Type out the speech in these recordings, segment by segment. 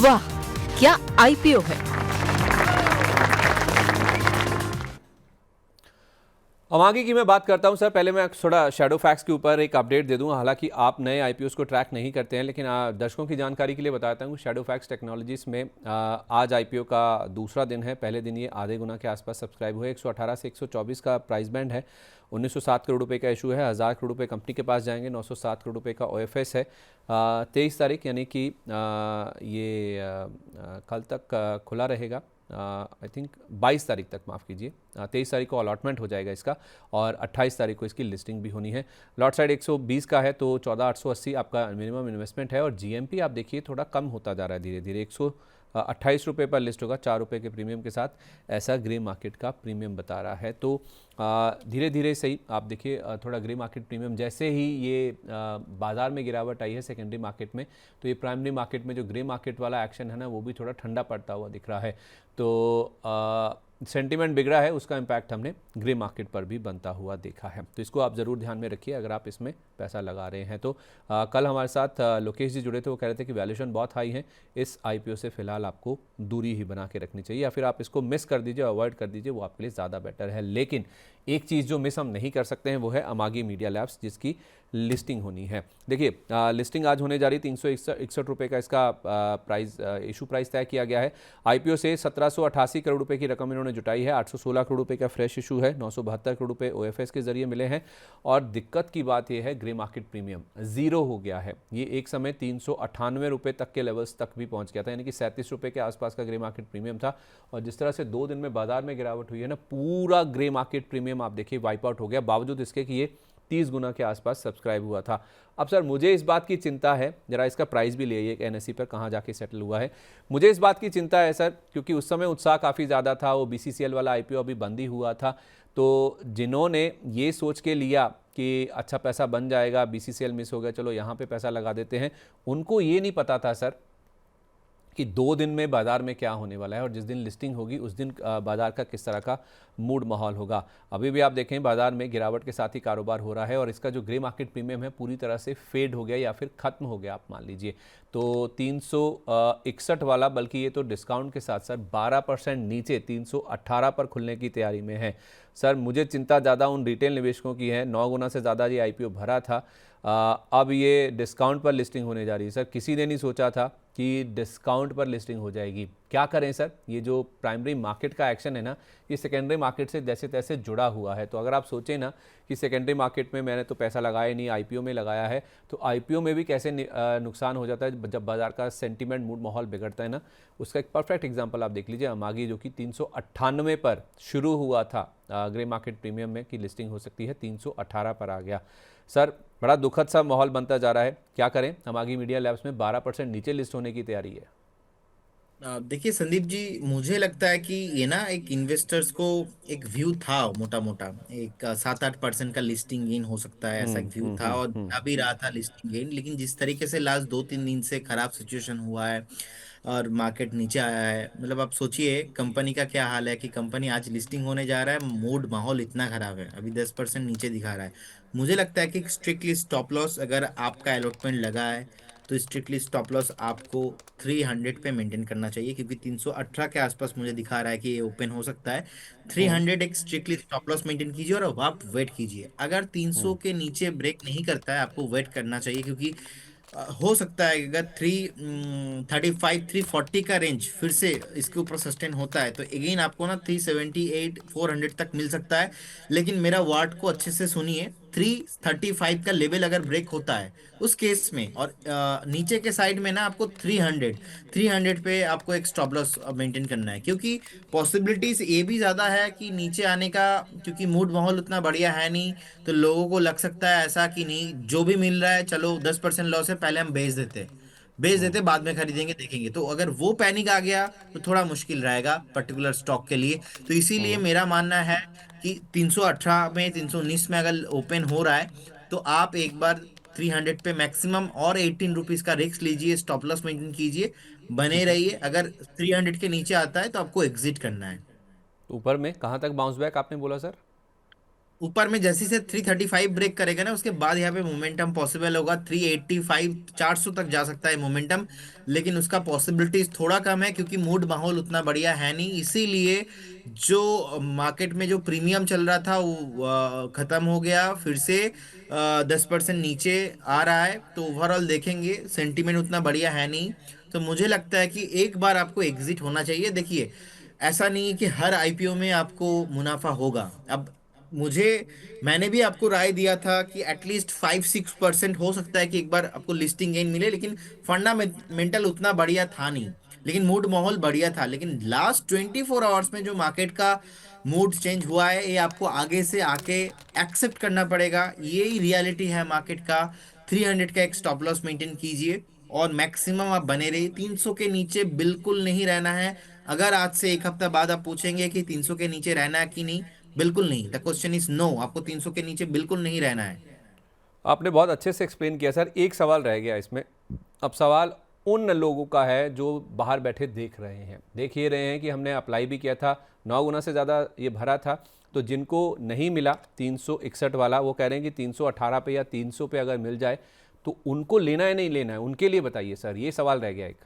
वाह, क्या आईपीओ है। अमागी की मैं बात करता हूं सर। पहले मैं थोड़ा शैडो फैक्ट्स के ऊपर एक अपडेट दे दूं। हालांकि आप नए आईपीओस को ट्रैक नहीं करते हैं, लेकिन दर्शकों की जानकारी के लिए बताता हूं। शैडो फैक्ट्स टेक्नोलॉजीज में आज आईपीओ का दूसरा दिन है। पहले दिन ये आधे गुना के आसपास सब्सक्राइब हुए। 118 से 124 का प्राइस बैंड है। 1907 करोड़ रुपए का इशू है। 1000 करोड़ रुपए कंपनी के पास जाएंगे। 907 करोड़ रुपए का ओएफएस है। 23 तारीख यानी कि कल तक खुला रहेगा। आई थिंक 22 तारीख तक, माफ़ कीजिए, 23 तारीख को अलॉटमेंट हो जाएगा इसका और 28 तारीख को इसकी लिस्टिंग भी होनी है। लॉट साइड 120 का है तो 14,880 आपका मिनिमम इन्वेस्टमेंट है। और जीएमपी आप देखिए थोड़ा कम होता जा रहा है धीरे धीरे। 128 रुपये पर लिस्ट होगा, 4 रुपये के प्रीमियम के साथ, ऐसा ग्रे मार्केट का प्रीमियम बता रहा है। तो धीरे धीरे सही आप देखिए थोड़ा ग्रे मार्केट प्रीमियम जैसे ही ये बाज़ार में गिरावट आई है सेकेंडरी मार्केट में, तो ये प्राइमरी मार्केट में जो ग्रे मार्केट वाला एक्शन है ना, वो भी थोड़ा ठंडा पड़ता हुआ दिख रहा है। तो सेंटीमेंट बिगड़ा है, उसका इम्पैक्ट हमने ग्रे मार्केट पर भी बनता हुआ देखा है। तो इसको आप ज़रूर ध्यान में रखिए अगर आप इसमें पैसा लगा रहे हैं तो। कल हमारे साथ लोकेश जी जुड़े थे, वो कह रहे थे कि वैल्यूएशन बहुत हाई है, इस आईपीओ से फिलहाल आपको दूरी ही बना के रखनी चाहिए, या फिर आप इसको मिस कर दीजिए, अवॉइड कर दीजिए, वो आपके लिए ज़्यादा बेटर है। लेकिन एक चीज़ जो मिस हम नहीं कर सकते हैं वो है अमागी मीडिया लैब्स, जिसकी लिस्टिंग होनी है। देखिए लिस्टिंग आज होने जा रही है। 361 रुपये का इसका प्राइस, इशू प्राइस तय किया गया है। आईपीओ से 1788 करोड़ रुपए की रकम इन्होंने जुटाई है। 816 करोड़ रुपए का फ्रेश इशू है। 972 करोड़ रुपए ओएफएस के जरिए मिले हैं। और दिक्कत की बात यह है, ग्रे मार्केट प्रीमियम जीरो हो गया है। ये एक समय 398 रुपये तक के लेवल्स तक भी पहुंच गया था, यानी कि 37 रुपये के आसपास का ग्रे मार्केट प्रीमियम था। और जिस तरह से 2 दिन में बाजार में गिरावट हुई है ना, पूरा ग्रे मार्केट प्रीमियम आप देखिए वाइप आउट हो गया, बावजूद इसके कि ये 30 गुना के आसपास सब्सक्राइब हुआ था। अब सर मुझे इस बात की चिंता है, जरा इसका प्राइस भी ले आइए एनएसई पर कहाँ जाके सेटल हुआ है। मुझे इस बात की चिंता है सर, क्योंकि उस समय उत्साह काफ़ी ज़्यादा था। वो बीसीसीएल वाला आईपीओ अभी बंद ही हुआ था, तो जिन्होंने ये सोच के लिया कि अच्छा पैसा बन जाएगा, बीसीसीएल मिस हो गया, चलो यहाँ पे पैसा लगा देते हैं, उनको ये नहीं पता था सर कि 2 दिन में बाज़ार में क्या होने वाला है और जिस दिन लिस्टिंग होगी उस दिन बाज़ार का किस तरह का मूड माहौल होगा। अभी भी आप देखें बाज़ार में गिरावट के साथ ही कारोबार हो रहा है और इसका जो ग्रे मार्केट प्रीमियम है पूरी तरह से फेड हो गया या फिर ख़त्म हो गया, आप मान लीजिए। तो 361 वाला, बल्कि ये तो डिस्काउंट के साथ सर 12% नीचे 318 पर खुलने की तैयारी में है। सर मुझे चिंता ज़्यादा उन रिटेल निवेशकों की है। 9 गुना से ज़्यादा ये आईपीओ भरा था। अब ये डिस्काउंट पर लिस्टिंग होने जा रही है। सर किसी ने नहीं सोचा था कि डिस्काउंट पर लिस्टिंग हो जाएगी। क्या करें सर, ये जो प्राइमरी मार्केट का एक्शन है ना, ये सेकेंडरी मार्केट से जैसे तैसे जुड़ा हुआ है। तो अगर आप सोचें ना कि सेकेंडरी मार्केट में मैंने तो पैसा लगाया नहीं, आईपीओ में लगाया है, तो आईपीओ में भी कैसे नुकसान हो जाता है जब बाजार का सेंटीमेंट मूड माहौल बिगड़ता है ना। उसका एक परफेक्ट एग्जांपल आप देख लीजिए, अमागी जो कि 398 पर शुरू हुआ था ग्रे मार्केट प्रीमियम में कि लिस्टिंग हो सकती है, 318 पर आ गया। सर बड़ा दुखद सा माहौल बनता जा रहा है, क्या करें। अमागी मीडिया लैब्स में 12% नीचे लिस्ट होने की तैयारी है। देखिए संदीप जी, मुझे लगता है कि ये ना एक इन्वेस्टर्स को एक व्यू था, मोटा मोटा एक 7-8% का लिस्टिंग गेन हो सकता है, ऐसा एक व्यू था और आ भी रहा था लिस्टिंग गेन। लेकिन जिस तरीके से लास्ट 2-3 दिन से खराब सिचुएशन हुआ है और मार्केट नीचे आया है, मतलब आप सोचिए कंपनी का क्या हाल है कि कंपनी आज लिस्टिंग होने जा रहा है, मूड माहौल इतना खराब है, अभी 10% नीचे दिखा रहा है। मुझे लगता है कि स्ट्रिक्टली स्टॉप लॉस अगर आपका अलॉटमेंट लगा है तो स्ट्रिक्टली स्टॉप लॉस आपको 300 पे मेंटेन करना चाहिए, क्योंकि 318 के आसपास मुझे दिखा रहा है कि ये ओपन हो सकता है। 300 एक स्ट्रिक्टली स्टॉप लॉस मेंटेन कीजिए और अब आप वेट कीजिए। अगर 300 के नीचे ब्रेक नहीं करता है आपको वेट करना चाहिए, क्योंकि हो सकता है कि अगर 335-340 का रेंज फिर से इसके ऊपर सस्टेन होता है तो अगेन आपको ना 378-400 तक मिल सकता है। लेकिन मेरा वार्ड को अच्छे से सुनिए, 335 का लेवल अगर ब्रेक होता है उस केस में और नीचे के साइड में ना आपको 300 पे आपको एक स्टॉप लॉस मेंटेन करना है, क्योंकि पॉसिबिलिटीज ये भी ज्यादा है कि नीचे आने का, क्योंकि मूड माहौल उतना बढ़िया है नहीं। तो लोगों को लग सकता है ऐसा कि नहीं, जो भी मिल रहा है चलो 10% लॉस है, पहले हम बेच देते बाद में खरीदेंगे देखेंगे। तो अगर वो पैनिक आ गया तो थोड़ा मुश्किल रहेगा पर्टिकुलर स्टॉक के लिए। तो इसीलिए मेरा मानना है कि 318 में 319 में अगर ओपन हो रहा है तो आप एक बार 300 पे मैक्सिमम और 18 रुपीज का रिस्क लीजिए, स्टॉप लॉस मेंटेन कीजिए, बने ठीक है। रहिए। अगर 300 के नीचे आता है तो आपको एग्जिट करना है। ऊपर में कहाँ तक बाउंस बैक आपने बोला सर? ऊपर में जैसे से 335 ब्रेक करेगा ना, उसके बाद यहाँ पे मोमेंटम पॉसिबल होगा। 385 400 तक जा सकता है मोमेंटम, लेकिन उसका पॉसिबिलिटीज थोड़ा कम है क्योंकि मूड माहौल उतना बढ़िया है नहीं। इसीलिए जो मार्केट में जो प्रीमियम चल रहा था वो खत्म हो गया, फिर से 10% नीचे आ रहा है। तो ओवरऑल देखेंगे सेंटीमेंट उतना बढ़िया है नहीं। तो मुझे लगता है कि एक बार आपको एग्जिट होना चाहिए। देखिए, ऐसा नहीं है कि हर आईपीओ में आपको मुनाफा होगा। अब मुझे मैंने भी आपको राय दिया था कि एटलीस्ट 5-6% हो सकता है कि एक बार आपको लिस्टिंग गेन मिले, लेकिन फंडामेंटल उतना बढ़िया था नहीं। लेकिन मूड माहौल बढ़िया था। लेकिन लास्ट 24 आवर्स में जो मार्केट का मूड चेंज हुआ है, ये आपको आगे से आके एक्सेप्ट करना पड़ेगा। यही रियलिटी है मार्केट का। 300 का एक स्टॉप लॉस मेंटेन कीजिए और मैक्सिमम आप बने रहिए। 300 के नीचे बिल्कुल नहीं रहना है। अगर आज से एक हफ्ता बाद आप पूछेंगे कि 300 के नीचे रहना है कि नहीं, बिल्कुल नहीं। द क्वेश्चन इज नो, आपको 300 के नीचे बिल्कुल नहीं रहना है। आपने बहुत अच्छे से एक्सप्लेन किया सर। एक सवाल रह गया इसमें। अब सवाल उन लोगों का है जो बाहर बैठे देख रहे हैं, देख ये रहे हैं कि हमने अप्लाई भी किया था, 9 गुना से ज़्यादा ये भरा था, तो जिनको नहीं मिला 361 वाला, वो कह रहे हैं कि 318 पे या 300 पे अगर मिल जाए तो उनको लेना है नहीं लेना है, उनके लिए बताइए सर, ये सवाल रह गया एक।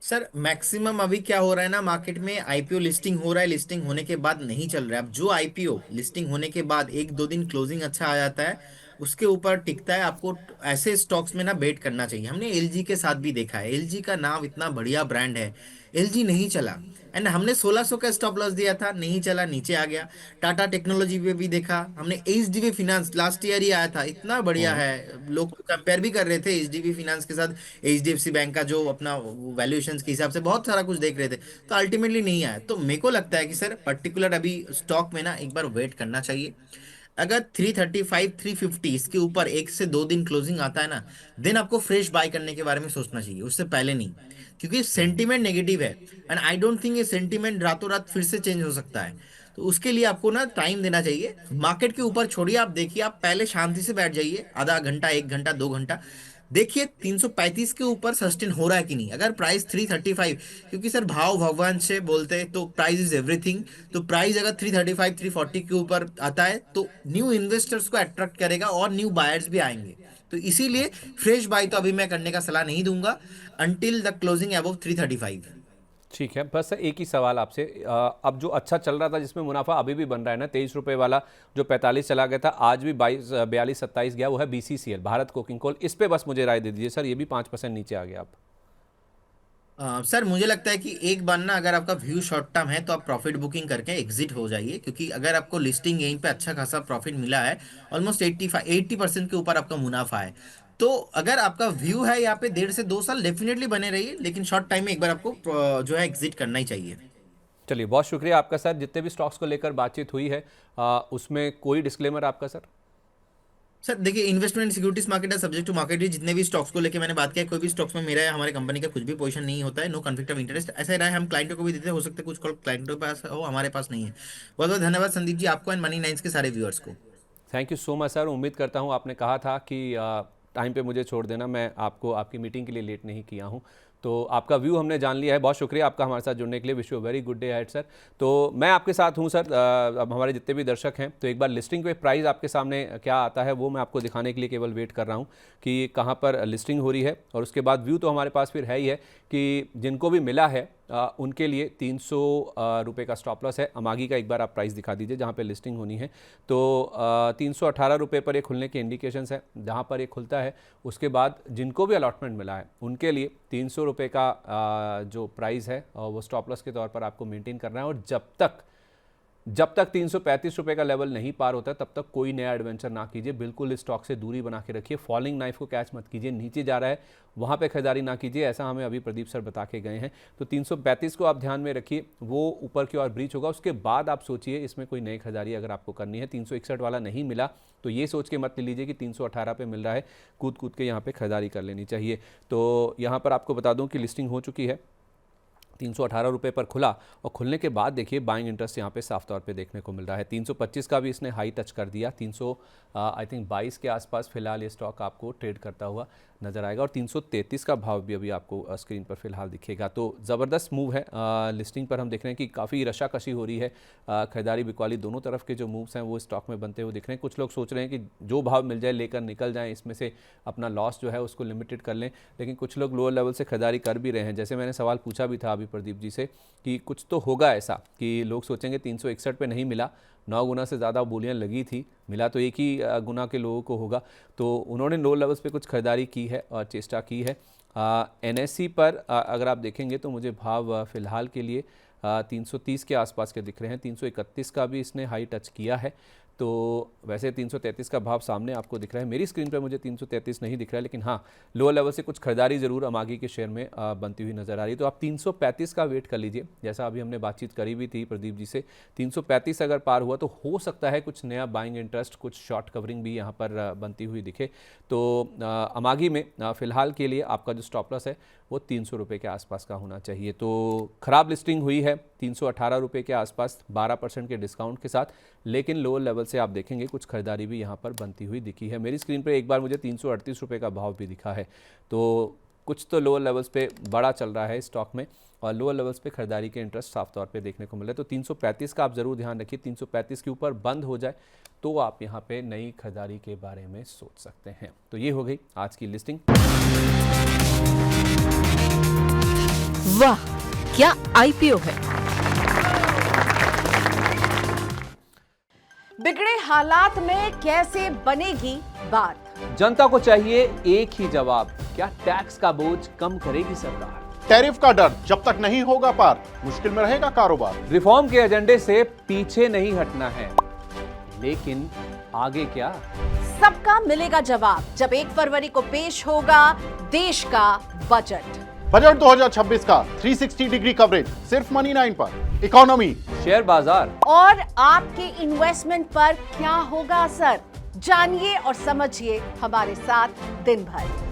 सर मैक्सिमम अभी क्या हो रहा है ना, मार्केट में आईपीओ लिस्टिंग हो रहा है, लिस्टिंग होने के बाद नहीं चल रहा है। अब जो आईपीओ लिस्टिंग होने के बाद 1-2 दिन क्लोजिंग अच्छा आ जाता है, उसके ऊपर टिकता है। आपको ऐसे स्टॉक्स में ना बेट करना चाहिए। हमने एलजी के साथ भी देखा है, एलजी का नाम इतना बढ़िया ब्रांड है, एलजी नहीं चला। एंड हमने 1600 का स्टॉप लॉस दिया था, नहीं चला, नीचे आ गया। टाटा टेक्नोलॉजी पे भी देखा हमने। एचडीबी फिनांस लास्ट ईयर ही आया था, इतना बढ़िया है। लोग कंपेयर भी कर रहे थे एचडीबी फिनांस के साथ एचडीएफसी बैंक का, जो अपना वैल्यूएशन के हिसाब से बहुत सारा कुछ देख रहे थे। तो अल्टीमेटली नहीं आया। तो मेरे को लगता है कि सर पर्टिकुलर अभी स्टॉक में ना एक बार वेट करना चाहिए। अगर 335 350 इसके ऊपर 1 से 2 दिन क्लोजिंग आता है ना, देन आपको फ्रेश बाय करने के बारे में सोचना चाहिए, उससे पहले नहीं। क्योंकि सेंटीमेंट नेगेटिव है एंड आई डोंट थिंक ये सेंटीमेंट रातों रात फिर से चेंज हो सकता है। तो उसके लिए आपको ना टाइम देना चाहिए। मार्केट के ऊपर छोड़िए, आप देखिए, आप पहले शांति से बैठ जाइए, आधा घंटा, 1 घंटा, 2 घंटा देखिए 335 के ऊपर सस्टेन हो रहा है कि नहीं। अगर प्राइस 335, क्योंकि सर भाव भगवान से बोलते हैं, तो प्राइस इज एवरीथिंग। तो प्राइस अगर 335 340 के ऊपर आता है तो न्यू इन्वेस्टर्स को अट्रैक्ट करेगा और न्यू बायर्स भी आएंगे। तो इसीलिए फ्रेश बाय तो अभी मैं करने का सलाह नहीं दूंगा अंटिल द क्लोजिंग अबव 335। ठीक है, बस एक ही सवाल आपसे। अब जो अच्छा चल रहा था, जिसमें मुनाफा अभी भी बन रहा है ना, 23 रुपये वाला जो 45 चला गया था, आज भी 42-27 गया, वो है बीसीसीएल, भारत कोकिंग कोल। इस पे बस मुझे राय दे दीजिए सर, ये भी 5% नीचे आ गया। आप सर मुझे लगता है कि एक बार ना, अगर आपका व्यू शॉर्ट टर्म है तो आप प्रॉफिट बुकिंग करके एग्जिट हो जाइए। क्योंकि अगर आपको लिस्टिंग गेन पे अच्छा खासा प्रॉफिट मिला है, ऑलमोस्ट 80% के ऊपर आपका मुनाफा है, तो अगर आपका व्यू है यहाँ पे 1.5 से 2 साल डेफिनेटली बने रहिए। लेकिन शॉर्ट टाइम में एक बार आपको जो है एग्जिट करना ही चाहिए। चलिए, बहुत शुक्रिया आपका सर। जितने भी स्टॉक्स को लेकर बातचीत हुई है, उसमें कोई डिस्क्लेमर आपका सर? सर देखिए, इन्वेस्टमेंट सिक्योरिटीज मार्केट है, सब्जेक्ट टू मार्केट। जितने भी स्टॉक्स को लेके मैंने बात किया, कोई भी स्टॉक्स में मेरा या हमारे कंपनी का कुछ भी पोजीशन नहीं होता है। No conflict of interest. ऐसा राय हम क्लाइंटों को भी देते हैं, हो सकता है कुछ कॉल क्लाइंटों के पास हो, हमारे पास नहीं है। बहुत बहुत धन्यवाद संदीप जी, आपको एंड मनी नाइन्स के सारे व्यूअर्स को। Thank you so much sir. उम्मीद करता हूँ, आपने कहा था कि टाइम पे मुझे छोड़ देना, मैं आपको आपकी मीटिंग के लिए लेट नहीं किया हूँ। तो आपका व्यू हमने जान लिया है। बहुत शुक्रिया आपका हमारे साथ जुड़ने के लिए। Wish you very good day ahead sir. तो मैं आपके साथ हूँ सर। अब हमारे जितने भी दर्शक हैं, तो एक बार लिस्टिंग पे प्राइस आपके सामने क्या आता है वो मैं आपको दिखाने के लिए केवल वेट कर रहा हूँ कि कहाँ पर लिस्टिंग हो रही है। और उसके बाद व्यू तो हमारे पास फिर है ही है कि जिनको भी मिला है उनके लिए 300 रुपये का स्टॉप लॉस है। अमागी का एक बार आप प्राइस दिखा दीजिए जहाँ पे लिस्टिंग होनी है। तो 318 रुपये पर ये खुलने के इंडिकेशंस है, जहाँ पर ये खुलता है। उसके बाद जिनको भी अलॉटमेंट मिला है उनके लिए 300 रुपये का जो प्राइस है वो स्टॉप लॉस के तौर पर आपको मेंटेन करना है। और जब तक 335 रुपये का लेवल नहीं पार होता, तब तक कोई नया एडवेंचर ना कीजिए। बिल्कुल इस स्टॉक से दूरी बना के रखिए। फॉलिंग नाइफ को कैच मत कीजिए। नीचे जा रहा है वहाँ पे खरीदारी ना कीजिए, ऐसा हमें अभी प्रदीप सर बता के गए हैं। तो 335 को आप ध्यान में रखिए, वो ऊपर की ओर ब्रीच होगा। उसके बाद आप सोचिए इसमें कोई नई खरीदारी अगर आपको करनी है। 361 वाला नहीं मिला तो ये सोच के मत ले लीजिए कि 318 पे मिल रहा है, कूद कूद के यहाँ पे खरीदारी कर लेनी चाहिए। तो यहाँ पर आपको बता दूँ कि लिस्टिंग हो चुकी है ₹318 पर खुला और खुलने के बाद देखिए बाइंग इंटरेस्ट यहाँ पे साफ तौर पे देखने को मिल रहा है। 325 का भी इसने हाई टच कर दिया। 322 के आसपास फिलहाल ये स्टॉक आपको ट्रेड करता हुआ नजर आएगा और 333 का भाव भी अभी आपको स्क्रीन पर फिलहाल दिखेगा। तो ज़बरदस्त मूव है। लिस्टिंग पर हम देख रहे हैं कि काफ़ी रशाकशी हो रही है। खरीदारी बिकवाली दोनों तरफ के जो मूव्स हैं वो स्टॉक में बनते हुए दिख रहे हैं। कुछ लोग सोच रहे हैं कि जो भाव मिल जाए लेकर निकल जाएं, इसमें से अपना लॉस जो है उसको लिमिटेड कर लें, लेकिन कुछ लोग लोअर लेवल से खरीदारी कर भी रहे हैं। जैसे मैंने सवाल पूछा भी था अभी प्रदीप जी से कि कुछ तो होगा ऐसा कि लोग सोचेंगे 361 पे नहीं मिला, 9 गुना से ज़्यादा बोलियां लगी थी, मिला तो एक ही गुना के लोगों को होगा, तो उन्होंने लोअर लेवल्स पे कुछ खरीदारी की है और चेष्टा की है। NSE पर अगर आप देखेंगे तो मुझे भाव फिलहाल के लिए 330 के आसपास के दिख रहे हैं। 331 का भी इसने हाई टच किया है, तो वैसे 333 का भाव सामने आपको दिख रहा है। मेरी स्क्रीन पर मुझे 333 नहीं दिख रहा है, लेकिन हाँ लोअर लेवल से कुछ खरीदारी ज़रूर अमागी के शेयर में बनती हुई नजर आ रही है। तो आप 335 का वेट कर लीजिए, जैसा अभी हमने बातचीत करी भी थी प्रदीप जी से। 335 अगर पार हुआ तो हो सकता है कुछ नया बाइंग इंटरेस्ट, कुछ शॉर्ट कवरिंग भी यहाँ पर बनती हुई दिखे। तो अमागी में फिलहाल के लिए आपका जो स्टॉप लॉस है वो 300 रुपये के आसपास का होना चाहिए। तो ख़राब लिस्टिंग हुई है 318 रुपये के आसपास 12% के डिस्काउंट के साथ, लेकिन लोअर लेवल से आप देखेंगे कुछ खरीदारी भी यहाँ पर बनती हुई दिखी है। मेरी स्क्रीन पर एक बार मुझे 338 रुपये का भाव भी दिखा है, तो कुछ तो लोअर लेवल्स पे बड़ा चल रहा है स्टॉक में और लोअर लेवल्स पे खरीदारी के इंटरेस्ट साफ तौर पे देखने को मिले। तो 335 का आप ज़रूर ध्यान रखिए। 335 के ऊपर बंद हो जाए तो आप यहाँ पे नई खरीदारी के बारे में सोच सकते हैं। तो ये हो गई आज की लिस्टिंग। वाह, क्या आईपीओ है। बिगड़े हालात में कैसे बनेगी बात? जनता को चाहिए एक ही जवाब, क्या टैक्स का बोझ कम करेगी सरकार? टैरिफ का डर जब तक नहीं होगा पार, मुश्किल में रहेगा कारोबार। रिफॉर्म के एजेंडे से पीछे नहीं हटना है, लेकिन आगे क्या? सबका मिलेगा जवाब जब 1 फरवरी को पेश होगा देश का बजट। बजट 2026 का 360 डिग्री कवरेज सिर्फ मनी 9 पर। इकोनॉमी, शेयर बाजार और आपके इन्वेस्टमेंट पर क्या होगा असर, जानिए और समझिए हमारे साथ दिन भर।